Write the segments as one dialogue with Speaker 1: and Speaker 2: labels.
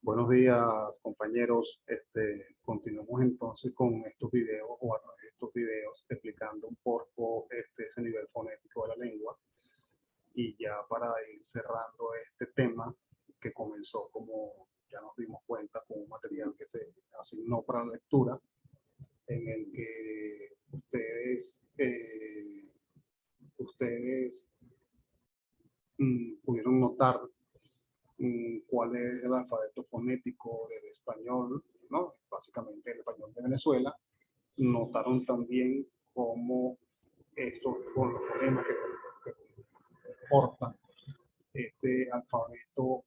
Speaker 1: Buenos días, compañeros. Continuamos entonces con estos videos o a través de estos videos explicando un poco ese nivel fonético de la lengua. Y ya para ir cerrando este tema que comenzó, como ya nos dimos cuenta, con un material que se asignó para la lectura, en el que ustedes pudieron notar cuál es el alfabeto fonético del español, ¿no? Básicamente el español de Venezuela. Notaron también cómo estos, con los fonemas que comportan este alfabeto,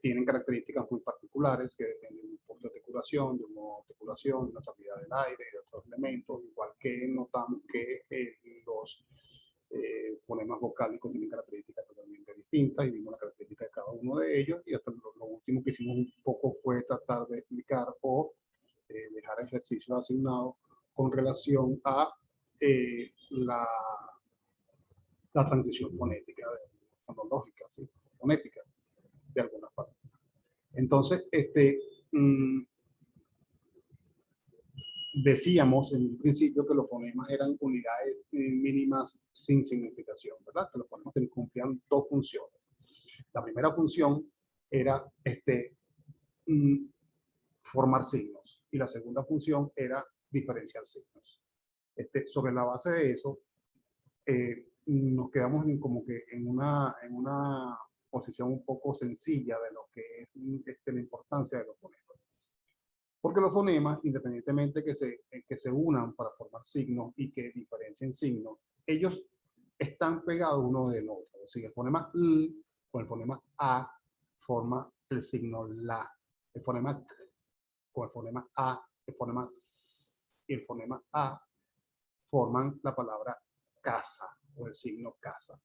Speaker 1: tienen características muy particulares que dependen de un punto de articulación, de una articulación, de la calidad del aire, de otros elementos, igual que notamos que los fonemas vocálicos tienen características totalmente distintas y vimos la característica de cada uno de ellos, y hasta lo último que hicimos un poco fue tratar de explicar o dejar ejercicios asignados con relación a la transición fonética, fonológica, ¿sí? Fonética, de alguna forma. Entonces, decíamos en un principio que los fonemas eran unidades mínimas sin significación, ¿verdad? Que los fonemas cumplían dos funciones. La primera función era formar signos y la segunda función era diferenciar signos. Sobre la base de eso, nos quedamos como que en una posición un poco sencilla de lo que es la importancia de los fonemas. Porque los fonemas, independientemente que se unan para formar signos y que diferencien signos, ellos están pegados uno del otro. Es decir, el fonema L con el fonema A forma el signo LA. El fonema K con el fonema A, el fonema S y el fonema A forman la palabra casa o el signo casa.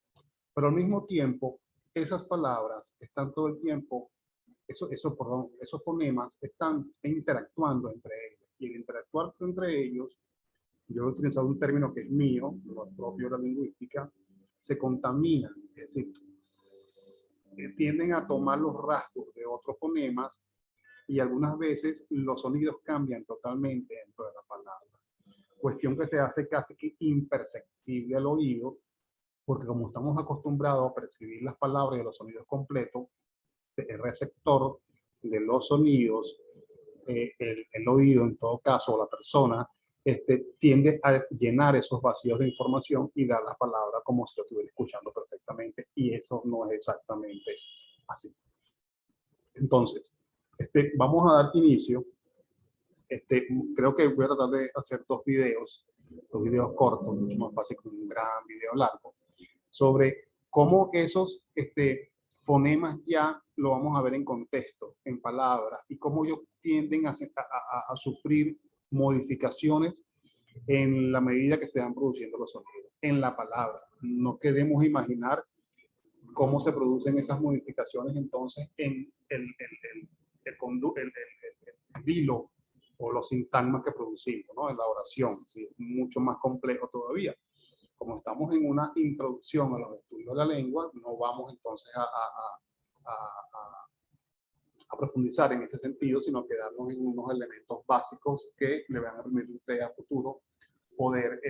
Speaker 1: Pero al mismo tiempo, esas palabras están todo el tiempo, esos fonemas están interactuando entre ellos. Y el interactuar entre ellos, yo he utilizado un término que es mío, lo propio de la lingüística, se contaminan, es decir, tienden a tomar los rasgos de otros fonemas y algunas veces los sonidos cambian totalmente dentro de la palabra. Cuestión que se hace casi que imperceptible al oído, porque como estamos acostumbrados a percibir las palabras y los sonidos completos, el receptor de los sonidos, el oído en todo caso, la persona, tiende a llenar esos vacíos de información y dar la palabra como si lo estuviera escuchando perfectamente, y eso no es exactamente así. Entonces, vamos a dar inicio. Creo que voy a tratar de hacer dos videos cortos, mucho más fácil que un gran video largo, sobre cómo esos fonemas ya lo vamos a ver en contexto, en palabras, y cómo ellos tienden a sufrir modificaciones en la medida que se van produciendo los sonidos. En la palabra, no queremos imaginar cómo se producen esas modificaciones entonces en el hilo o los sintagmas que producimos, ¿no? En la oración, ¿sí? Mucho más complejo todavía. Como estamos en una introducción a los estudios de la lengua, no vamos entonces a profundizar en ese sentido, sino quedarnos en unos elementos básicos que le van a permitir a ustedes a futuro poder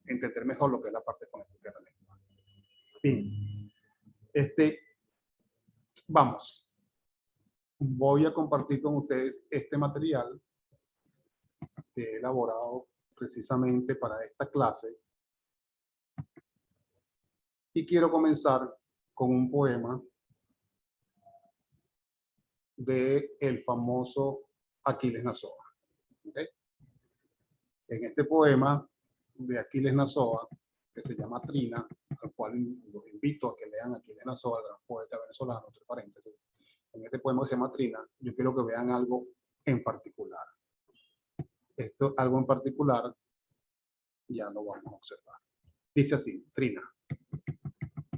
Speaker 1: entender mejor lo que es la parte fonética de la lengua. Bien. Vamos. Voy a compartir con ustedes este material que he elaborado precisamente para esta clase. Y quiero comenzar con un poema de el famoso Aquiles Nazoa. ¿Okay? En este poema de Aquiles Nazoa, que se llama Trina, al cual los invito a que lean Aquiles Nazoa, el gran poeta venezolano, entre paréntesis. En este poema que se llama Trina, yo quiero que vean algo en particular. Esto, algo en particular, ya lo vamos a observar. Dice así, Trina.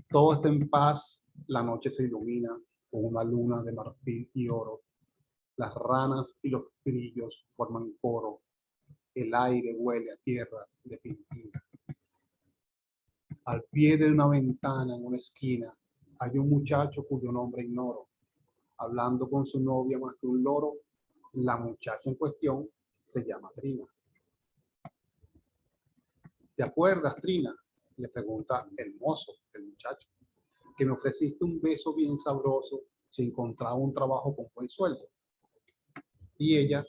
Speaker 1: Todo está en paz, la noche se ilumina con una luna de marfil y oro. Las ranas y los grillos forman coro. El aire huele a tierra de pintura. Al pie de una ventana en una esquina, Hay un muchacho cuyo nombre ignoro, hablando con su novia más que un loro. La muchacha en cuestión se llama Trina. ¿Te acuerdas, Trina? Le pregunta el mozo, el muchacho, que me ofreciste un beso bien sabroso si encontraba un trabajo con buen sueldo. Y ella,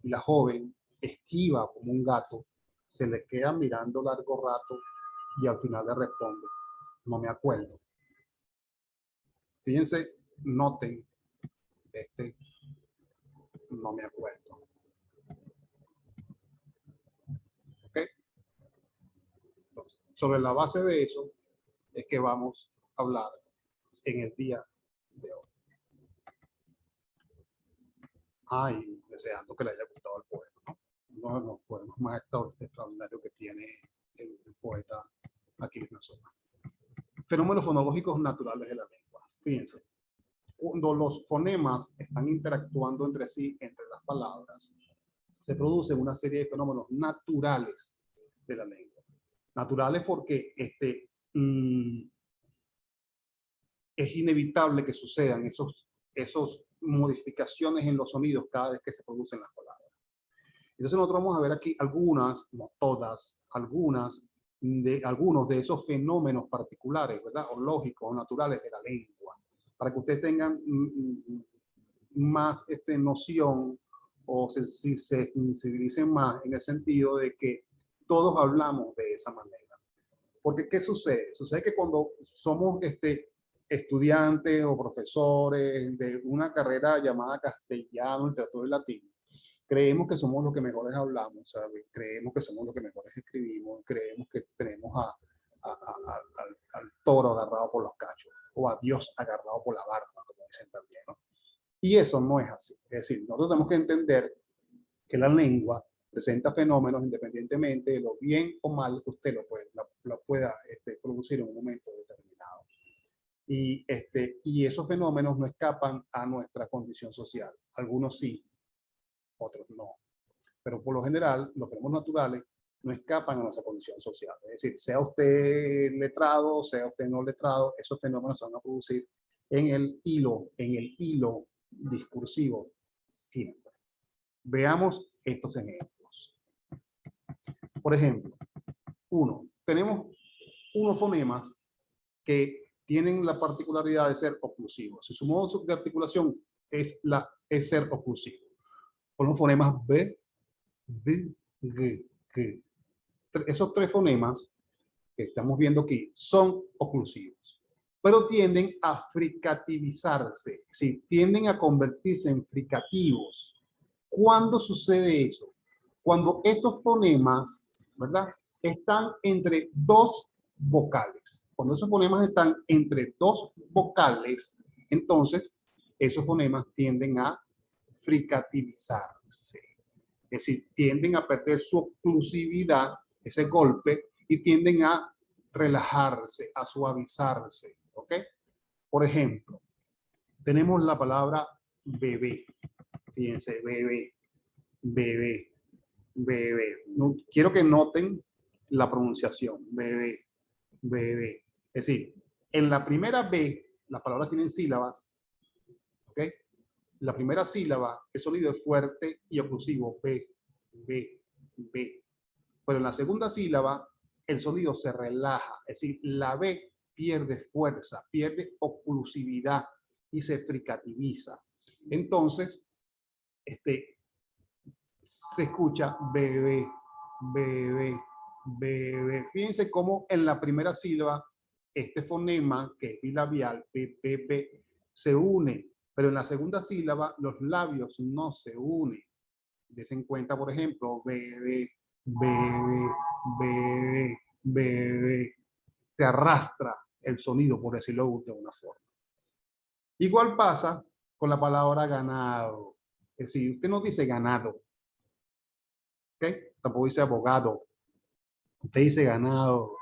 Speaker 1: la joven, esquiva como un gato, se le queda mirando largo rato y al final le responde, no me acuerdo. Fíjense, noten, no me acuerdo. ¿Ok? Entonces, sobre la base de eso es que vamos a hablar en el día de hoy. Ay, deseando que le haya gustado el poema, ¿no? Uno de los poemas más extraordinarios que tiene el poeta Aquiles Nazoa. Fenómenos fonológicos naturales de la lengua. Fíjense, cuando los fonemas están interactuando entre sí, entre las palabras, se producen una serie de fenómenos naturales de la lengua. Naturales porque es inevitable que sucedan esos modificaciones en los sonidos cada vez que se producen las palabras. Entonces nosotros vamos a ver aquí algunas, no todas, algunos de esos fenómenos particulares, ¿verdad? O lógicos o naturales de la lengua, para que ustedes tengan más noción o se sensibilicen más en el sentido de que todos hablamos de esa manera. Porque ¿qué sucede? Sucede que cuando somos estudiantes o profesores de una carrera llamada castellano, literatura y latín, creemos que somos los que mejores hablamos, ¿sabes? Creemos que somos los que mejores escribimos, creemos que tenemos al toro agarrado por los cachos, o a Dios agarrado por la barba, como dicen también, ¿no? Y eso no es así. Es decir, nosotros tenemos que entender que la lengua presenta fenómenos independientemente de lo bien o mal que usted lo pueda producir en un momento determinado. Y esos fenómenos no escapan a nuestra condición social. Algunos sí, otros no. Pero por lo general, los fenómenos naturales no escapan a nuestra condición social. Es decir, sea usted letrado, sea usted no letrado, esos fenómenos se van a producir en el hilo discursivo siempre. Veamos estos ejemplos. Por ejemplo, tenemos unos fonemas que tienen la particularidad de ser oclusivos. Su modo de articulación es ser oclusivo. Con los fonemas B, D, G, G. Esos tres fonemas que estamos viendo aquí son oclusivos, pero tienden a fricativizarse, sí, tienden a convertirse en fricativos. ¿Cuándo sucede eso? Cuando estos fonemas, ¿verdad?, están entre dos vocales. Cuando esos fonemas están entre dos vocales, entonces esos fonemas tienden a fricativizarse. Es decir, tienden a perder su oclusividad, ese golpe, y tienden a relajarse, a suavizarse. ¿Ok? Por ejemplo, tenemos la palabra bebé. Fíjense, bebé, bebé, bebé. No, quiero que noten la pronunciación, bebé, bebé. Es decir, en la primera B, las palabras tienen sílabas. ¿Ok? La primera sílaba, el sonido es fuerte y oclusivo, B, B, B. Pero en la segunda sílaba, el sonido se relaja, es decir, la B pierde fuerza, pierde oclusividad y se fricativiza. Entonces, se escucha bebé, bebé, bebé. Fíjense cómo en la primera sílaba, este fonema, que es bilabial, B, B, B, se une, pero en la segunda sílaba los labios no se unen. Desen cuenta, por ejemplo, bebé, bebé, bebé, bebé. Se arrastra el sonido, por decirlo de una forma. Igual pasa con la palabra ganado. Es decir, usted no dice ganado, ¿ok? Tampoco dice abogado. Usted dice ganado,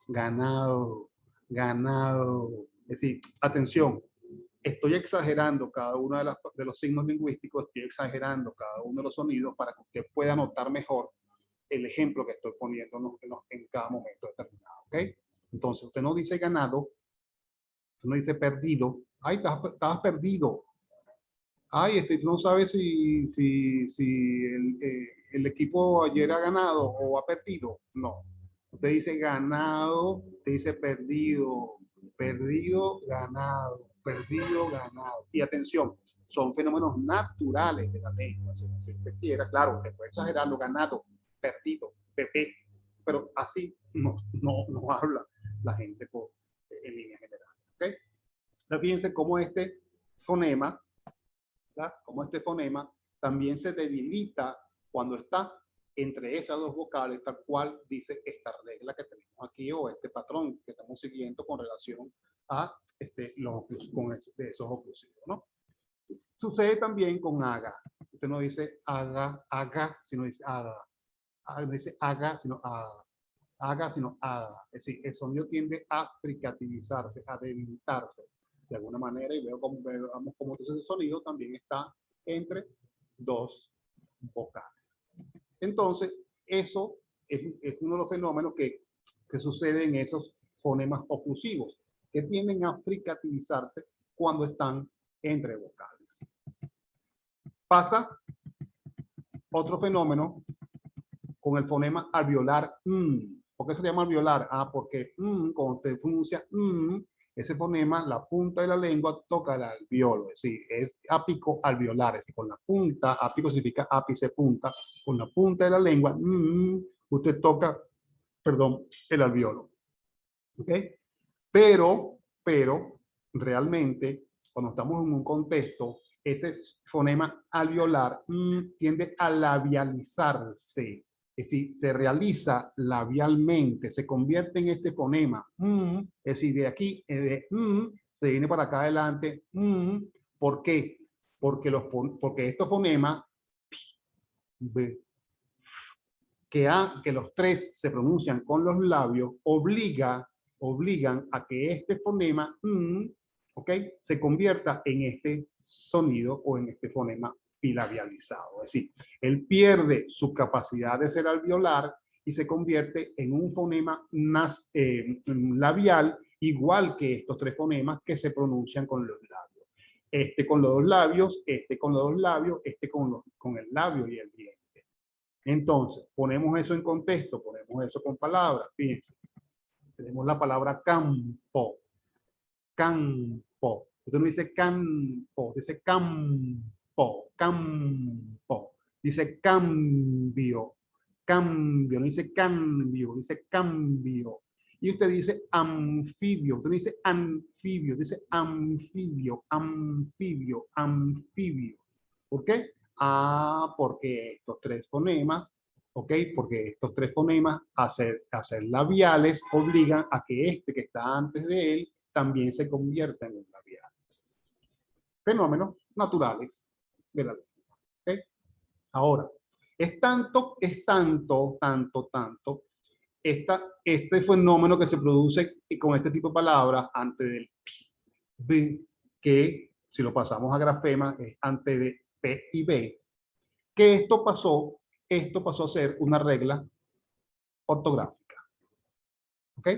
Speaker 1: ganado, ganado. Es decir, atención, estoy exagerando cada uno de los signos lingüísticos, estoy exagerando cada uno de los sonidos para que usted pueda notar mejor el ejemplo que estoy poniendo en cada momento determinado. ¿Ok? Entonces, usted no dice ganado, Tú no dices perdido. Ay, estabas perdido. Ay, no sabes si el equipo ayer ha ganado o ha perdido. No. Usted dice ganado, te dice perdido, perdido, ganado, perdido, ganado. Y atención, son fenómenos naturales de la lengua. Si usted quiera, claro, usted puede exagerarlo, ganado, perdido, bebé, pero así no habla la gente en línea general. ¿Okay? Entonces, fíjense cómo este fonema, ¿verdad? Como este fonema también se debilita cuando está entre esas dos vocales, tal cual dice esta regla que tenemos aquí o este patrón que estamos siguiendo con relación a esos oclusivos, ¿no? Sucede también con haga. Usted no dice haga, sino dice haga. No dice haga, sino haga. Haga, sino haga. Es decir, el sonido tiende a fricativizarse, a debilitarse de alguna manera, y veamos cómo ese sonido también está entre dos vocales. Entonces, eso es uno de los fenómenos que sucede en esos fonemas oclusivos, que tienden a fricativizarse cuando están entre vocales. Pasa otro fenómeno con el fonema alveolar. ¿Por qué se llama alveolar? Porque cuando usted pronuncia ese fonema, la punta de la lengua toca el alveolo, es decir, es ápico alveolar, es decir, con la punta, ápico significa ápice punta, con la punta de la lengua, usted toca, perdón, el alveolo. ¿Ok? Pero, realmente, cuando estamos en un contexto, ese fonema alveolar tiende a labializarse. Es decir, se realiza labialmente, se convierte en este fonema. Es decir, de aquí, se viene para acá adelante. ¿Por qué? Porque estos fonemas, que los tres se pronuncian con los labios, obligan a que este fonema, se convierta en este sonido o en este fonema bilabializado. Es decir, él pierde su capacidad de ser alveolar y se convierte en un fonema labial, igual que estos tres fonemas que se pronuncian con los labios. Este con los dos labios, este con los dos labios, este con el labio y el diente. Entonces, ponemos eso en contexto, ponemos eso con palabras. Fíjense, tenemos la palabra campo. Campo. Usted no dice campo, dice campo, campo. Dice cambio, cambio, no dice cambio, dice cambio. Y usted dice anfibio, usted dice anfibio, dice anfibio, anfibio, anfibio. ¿Por qué? Porque estos tres fonemas, porque estos tres fonemas, hacer labiales, obligan a que este que está antes de él también se convierta en un labial. Fenómenos naturales de la lengua. ¿Okay? Ahora, es tanto, este fenómeno que se produce con este tipo de palabras antes del B, que si lo pasamos a grafema es antes de P y B, que esto pasó a ser una regla ortográfica. ¿Ok?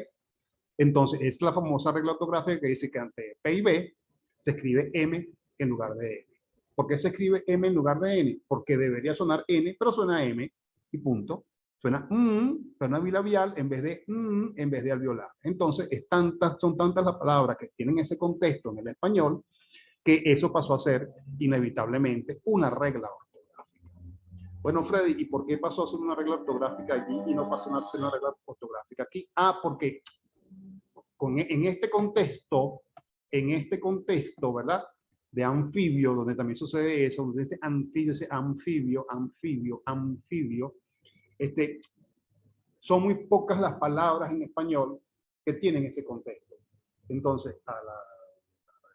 Speaker 1: Entonces, es la famosa regla ortográfica que dice que ante P y B se escribe M en lugar de N. ¿Por qué se escribe M en lugar de N? Porque debería sonar N, pero suena M y punto. Suena bilabial en vez de alveolar. Entonces, son tantas las palabras que tienen ese contexto en el español que eso pasó a ser inevitablemente una regla ortográfica. Bueno, Freddy, ¿y por qué pasó a ser una regla ortográfica allí y no pasó a ser una regla ortográfica aquí? Porque en este contexto, ¿verdad? De anfibio, donde también sucede eso, donde dice anfibio, son muy pocas las palabras en español que tienen ese contexto. Entonces, a la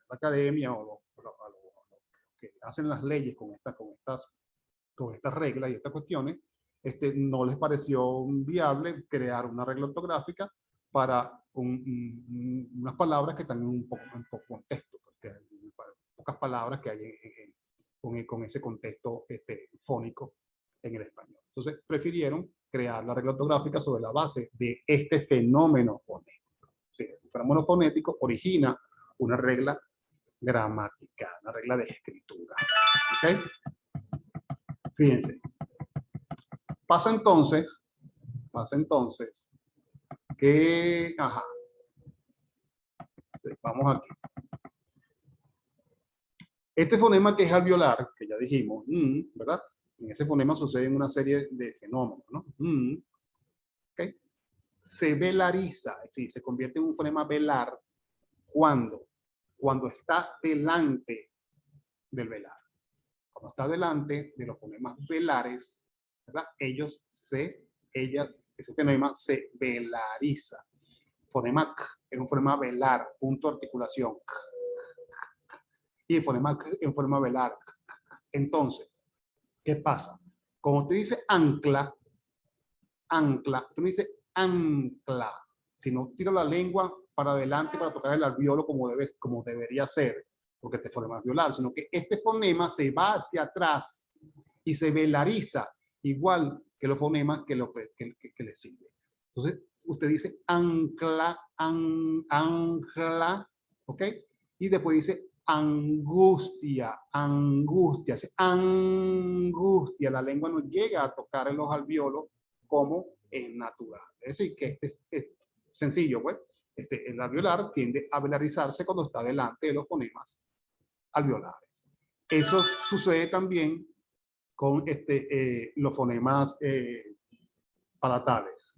Speaker 1: academia o los que hacen las leyes con estas reglas y estas cuestiones, no les pareció viable crear una regla ortográfica para unas palabras que están en un poco contexto, porque hay pocas palabras que hay con ese contexto fónico en el español. Entonces prefirieron crear la regla ortográfica sobre la base de este fenómeno fonético. Sí, el fenómeno fonético origina una regla gramatical, una regla de escritura. ¿Ok? Fíjense. Pasa entonces que, ajá, vamos aquí. Este fonema que es alveolar, que ya dijimos, ¿verdad? En ese fonema suceden una serie de fenómenos, ¿no? ¿Okay? Se velariza, es decir, se convierte en un fonema velar cuando está delante del velar. Cuando está delante de los fonemas velares, ¿verdad? Ese fonema se velariza. Fonema K es un fonema velar, punto de articulación. Y el fonema K es un fonema velar. Entonces, ¿qué pasa? Como te dice ancla, tú no dices ancla, sino tira la lengua para adelante para tocar el alveolo como debería ser, porque este fonema es alveolar, sino que este fonema se va hacia atrás y se velariza, igual que los fonemas que le siguen. Entonces, usted dice ancla, ancla, ¿ok? Y después dice angustia, angustia, angustia. La lengua no llega a tocar en los alveolos como es natural. Es decir, que este es sencillo, pues. El alveolar tiende a velarizarse cuando está delante de los fonemas alveolares. Eso sucede también con los fonemas palatales.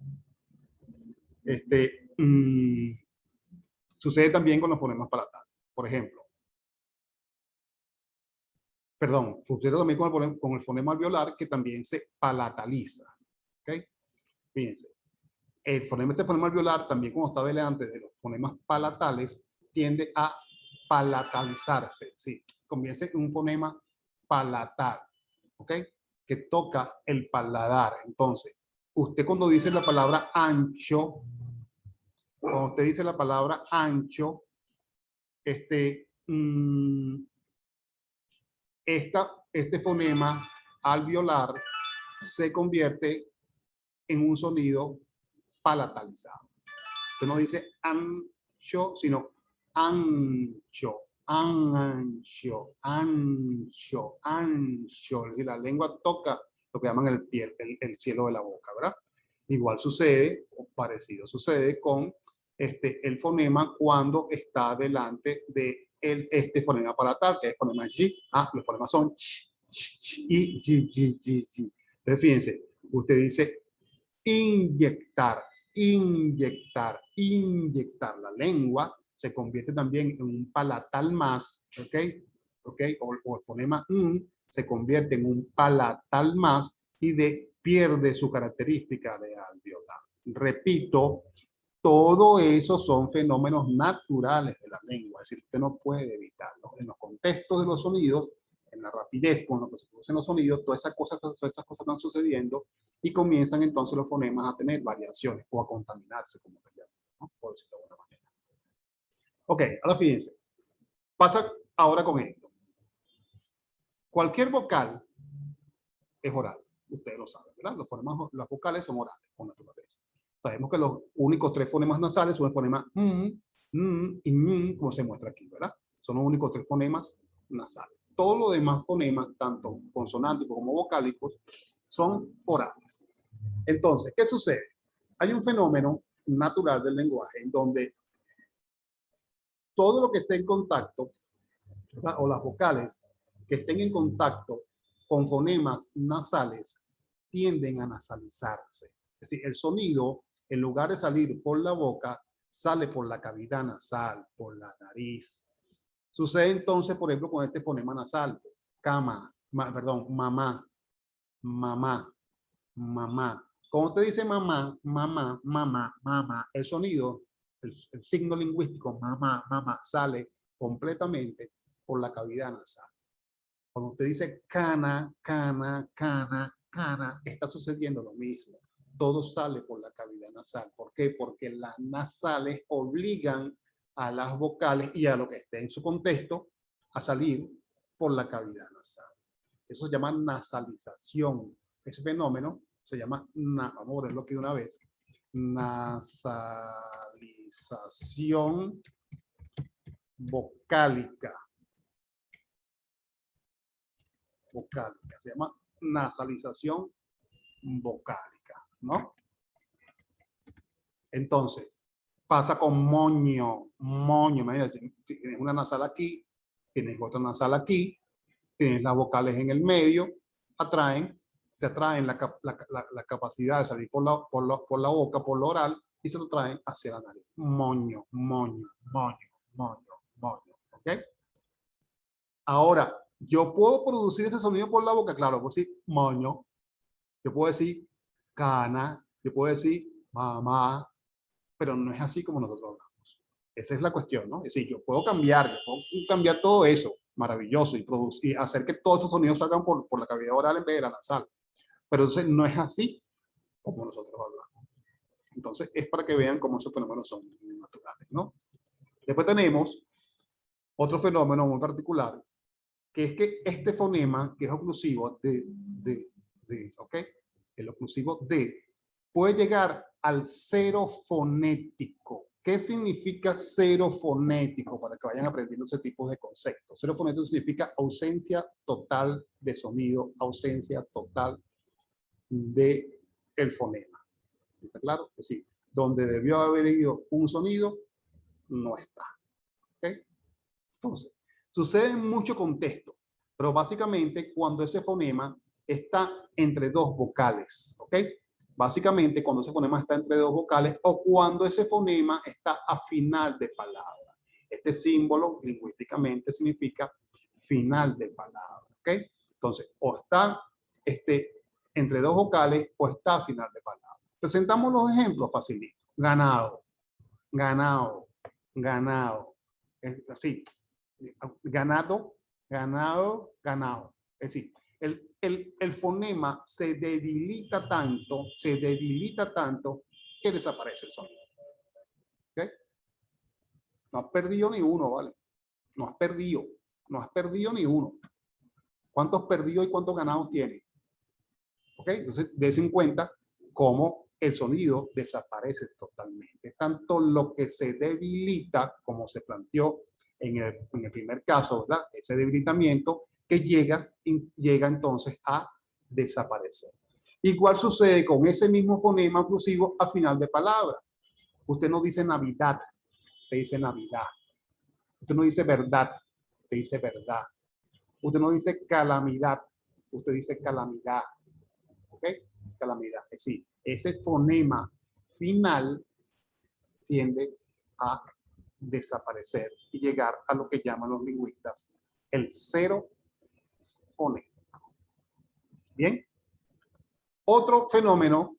Speaker 1: Sucede también con los fonemas palatales. Por ejemplo, sucede también con el fonema alveolar que también se palataliza. ¿Ok? Fíjense. Este fonema alveolar también cuando está delante de los fonemas palatales tiende a palatalizarse, ¿sí? Convierte en un fonema palatal, ¿ok? Que toca el paladar. Entonces, usted cuando dice la palabra ancho, este fonema alveolar se convierte en un sonido palatalizado. Usted no dice ancho, sino ancho, ancho, ancho, ancho. Y la lengua toca lo que llaman el cielo de la boca, ¿verdad? Igual sucede, o parecido sucede con el fonema cuando está delante de este fonema palatal, que es el fonema G. Los fonemas son ch, ch, ch, y G, G, G, G. Entonces, fíjense, usted dice inyectar, inyectar, inyectar. La lengua se convierte también en un palatal más, ¿ok? ¿Ok? O el fonema se convierte en un palatal más y pierde su característica de alveolar. Repito, todo eso son fenómenos naturales de la lengua, es decir, usted no puede evitarlo. En los contextos de los sonidos, en la rapidez con lo que se producen los sonidos, todas esas cosas están sucediendo y comienzan entonces los fonemas a tener variaciones o a contaminarse, como se llama, ¿no? Por decirlo de alguna manera. Ok, ahora fíjense. Pasa ahora con esto. Cualquier vocal es oral. Ustedes lo saben, ¿verdad? Las vocales son orales, por naturaleza. Sabemos que los únicos 3 fonemas nasales son el fonema y como se muestra aquí, ¿verdad? Son los únicos 3 fonemas nasales. Todos los demás fonemas, tanto consonánticos como vocálicos, son orales. Entonces, ¿qué sucede? Hay un fenómeno natural del lenguaje en donde todo lo que esté en contacto, ¿verdad? O las vocales que estén en contacto con fonemas nasales tienden a nasalizarse. Es decir, el sonido, en lugar de salir por la boca, sale por la cavidad nasal, por la nariz. Sucede entonces, por ejemplo, con este fonema nasal, mamá, mamá, mamá. Cuando usted dice mamá, mamá, mamá, mamá, el sonido, el signo lingüístico mamá, mamá, sale completamente por la cavidad nasal. Cuando usted dice cana, cana, cana, cana, está sucediendo lo mismo. Todo sale por la cavidad nasal. ¿Por qué? Porque las nasales obligan a las vocales y a lo que esté en su contexto a salir por la cavidad nasal. Eso se llama nasalización. Ese fenómeno se llama, vamos a verlo aquí de una vez, nasalización vocálica. Vocálica. Se llama nasalización vocálica, ¿no? Entonces, pasa con moño. Moño, imagínate, tienes una nasal aquí, tienes otra nasal aquí, tienes las vocales en el medio, se atraen la capacidad de salir por la boca, por lo oral, y se lo traen hacia la nariz. Moño, moño, moño, moño, moño. ¿Ok? Ahora, yo puedo producir este sonido por la boca, claro, puedo decir moño, yo puedo decir cana, yo puedo decir mamá, pero no es así como nosotros hablamos. Esa es la cuestión, ¿no? Es decir, yo puedo cambiar todo eso, maravilloso, y producir, hacer que todos esos sonidos salgan por la cavidad oral en vez de la nasal. Pero entonces no es así como nosotros hablamos. Entonces es para que vean cómo esos fenómenos son naturales, ¿no? Después tenemos otro fenómeno muy particular, que es que este fonema, que es oclusivo ¿ok? El oclusivo de, puede llegar al cero fonético. ¿Qué significa cero fonético? Para que vayan aprendiendo ese tipo de conceptos. Cero fonético significa ausencia total de sonido, ausencia total de el fonema. ¿Está claro? Es decir, donde debió haber ido un sonido, no está. ¿Ok? Entonces, sucede en mucho contexto, pero básicamente cuando ese fonema está entre dos vocales, ¿ok? Básicamente cuando ese fonema está entre dos vocales o cuando ese fonema está a final de palabra. Este símbolo lingüísticamente significa final de palabra, ¿ok? Entonces, o está entre dos vocales o está a final de palabra. Presentamos los ejemplos facilitos. Ganado, ganado, ganado. Es así. Ganado, ganado, ganado. Es decir, el fonema se debilita tanto que desaparece el sonido. ¿Okay? No has perdido ni uno, ¿vale? No has perdido ni uno. ¿Cuántos perdidos y cuántos ganados tiene? ¿Ok? Entonces, des en cuenta cómo el sonido desaparece totalmente. Tanto lo que se debilita, como se planteó en el primer caso, ¿verdad? Ese debilitamiento que llega entonces a desaparecer. Igual sucede con ese mismo fonema oclusivo a final de palabra. Usted no dice Navidad, te dice Navidad. Usted no dice verdad, te dice verdad. Usted no dice calamidad, usted dice calamidad. ¿Ok? Calamidad. Es decir, ese fonema final tiende a desaparecer y llegar a lo que llaman los lingüistas el cero fonético. Bien. Otro fenómeno,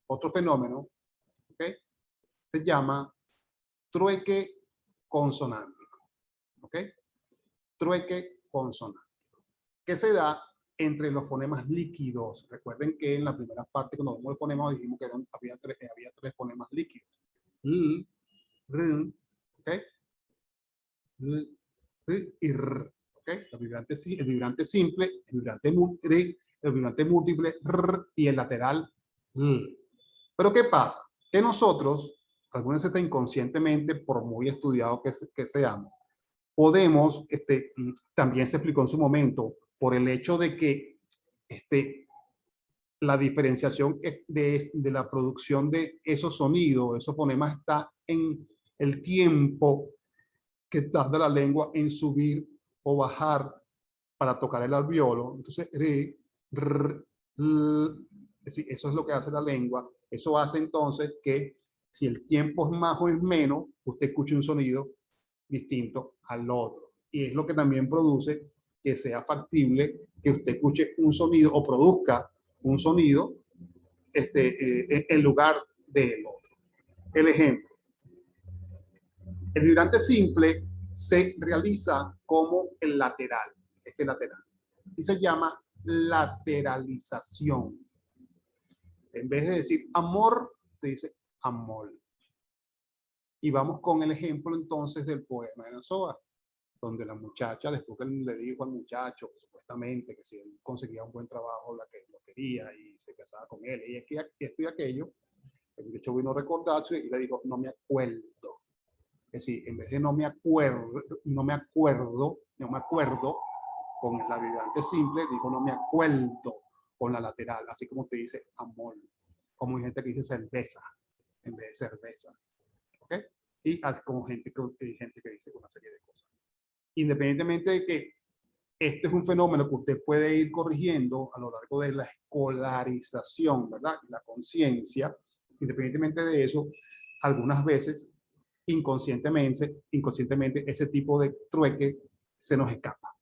Speaker 1: ¿ok? Se llama trueque consonántico. ¿Ok? Trueque consonántico. Que se da entre los fonemas líquidos. Recuerden que en la primera parte, cuando vimos el fonema, dijimos que había tres fonemas líquidos. L, R, ¿ok? L, R y R, ¿ok? El vibrante simple, el vibrante múltiple, R, y el lateral, L. Pero ¿qué pasa? Que nosotros, algunos están inconscientemente, por muy estudiados que seamos, podemos, también se explicó en su momento, por el hecho de que la diferenciación de la producción de esos sonidos, esos fonemas, está en el tiempo que tarda la lengua en subir o bajar para tocar el alveolo. Entonces, re, r, l, es decir, eso es lo que hace la lengua. Eso hace entonces que si el tiempo es más o es menos, usted escuche un sonido distinto al otro. Y es lo que también produce que sea factible que usted escuche un sonido o produzca un sonido en lugar del otro. El ejemplo. El vibrante simple se realiza como el lateral, lateral. Y se llama lateralización. En vez de decir amor, te dice amor. Y vamos con el ejemplo entonces del poema de Nazoa, donde la muchacha, después que le dijo al muchacho, supuestamente, que si él conseguía un buen trabajo, la que lo quería y se casaba con él, y esto y aquello, el muchacho vino a recordarse y le dijo, no me acuerdo. Es decir, en vez de no me acuerdo con la vibrante simple, digo no me acuerdo con la lateral, así como te dice amor, como hay gente que dice cerveza en vez de cerveza, ¿ok? Y como gente que dice una serie de cosas. Independientemente de que este es un fenómeno que usted puede ir corrigiendo a lo largo de la escolarización, ¿verdad? La conciencia, independientemente de eso, algunas veces inconscientemente ese tipo de trueque se nos escapa.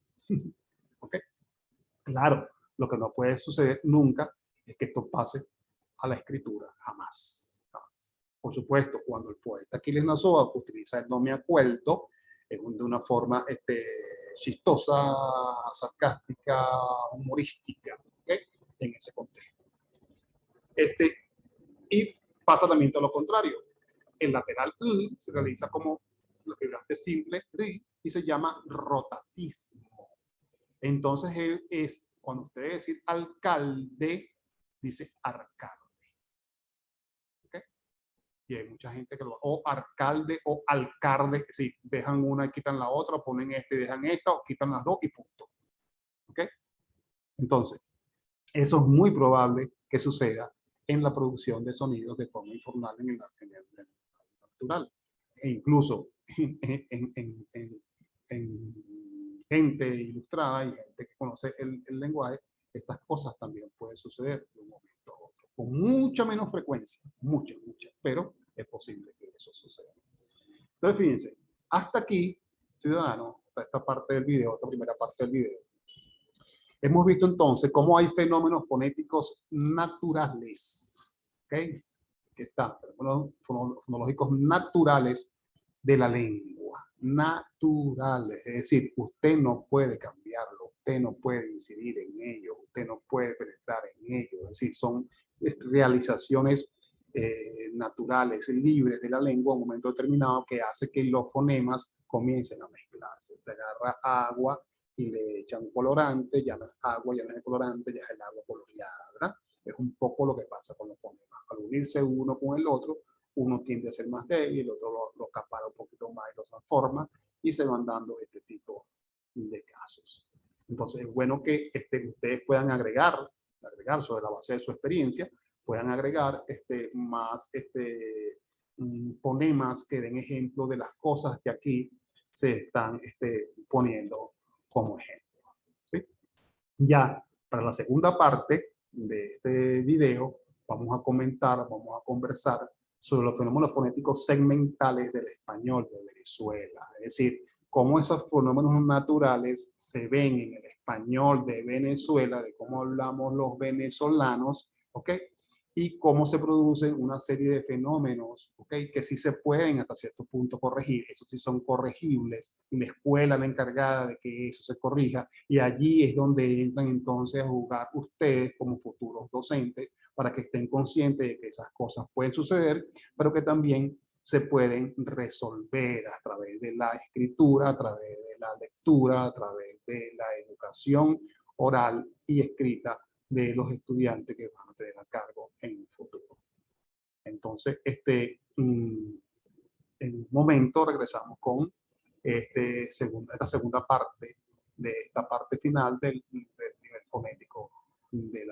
Speaker 1: ¿Ok? Claro, lo que no puede suceder nunca es que esto pase a la escritura, jamás. Jamás. Por supuesto, cuando el poeta Aquiles Nazoa utiliza el no me acuerdo de una forma chistosa, sarcástica, humorística, ¿okay? En ese contexto. Y pasa también todo lo contrario. El lateral se realiza como la vibrante simple y se llama rotacismo. Entonces es cuando usted debe decir alcalde, dice arcalde. ¿Okay? Y hay mucha gente que lo o alcalde o alcalde, que si dejan una y quitan la otra, ponen y dejan esta, o quitan las dos y punto. ¿Ok? Entonces, eso es muy probable que suceda en la producción de sonidos de forma informal en el natural. E incluso en gente ilustrada y gente que conoce el lenguaje, estas cosas también pueden suceder de un momento a otro, con mucha menos frecuencia, mucha, pero es posible que eso suceda. Entonces, fíjense, hasta aquí, ciudadanos, hasta esta parte del video, esta primera parte del video, hemos visto entonces cómo hay fenómenos fonéticos naturales, ¿okay? Que están, fenómenos fonológicos naturales de la lengua, naturales, es decir, usted no puede cambiarlo, usted no puede incidir en ello, usted no puede penetrar en ello, es decir, son realizaciones naturales, libres de la lengua a un momento determinado que hace que los fonemas comiencen a mezclarse. Usted agarra agua y le echan un colorante, ya no es agua, ya no es el colorante, ya es el agua coloreada, ¿verdad? Es un poco lo que pasa con los fonemas. Al unirse uno con el otro, uno tiende a ser más débil, el otro lo acapara un poquito más y lo transforma, y se van dando este tipo de casos. Entonces es bueno que ustedes puedan agregar sobre la base de su experiencia, puedan agregar más fonemas que den ejemplo de las cosas que aquí se están poniendo como ejemplo. ¿Sí? Ya para la segunda parte de este video vamos a comentar, vamos a conversar sobre los fenómenos fonéticos segmentales del español de Venezuela. Es decir, cómo esos fenómenos naturales se ven en el español de Venezuela, de cómo hablamos los venezolanos, ¿ok? Y cómo se producen una serie de fenómenos, ¿ok? Que sí se pueden hasta cierto punto corregir, esos sí son corregibles, y la escuela es la encargada de que eso se corrija, y allí es donde entran entonces a jugar ustedes como futuros docentes, para que estén conscientes de que esas cosas pueden suceder, pero que también se pueden resolver a través de la escritura, a través de la lectura, a través de la educación oral y escrita de los estudiantes que van a tener a cargo en el futuro. Entonces, en un momento regresamos con esta segunda parte de esta parte final del nivel fonético de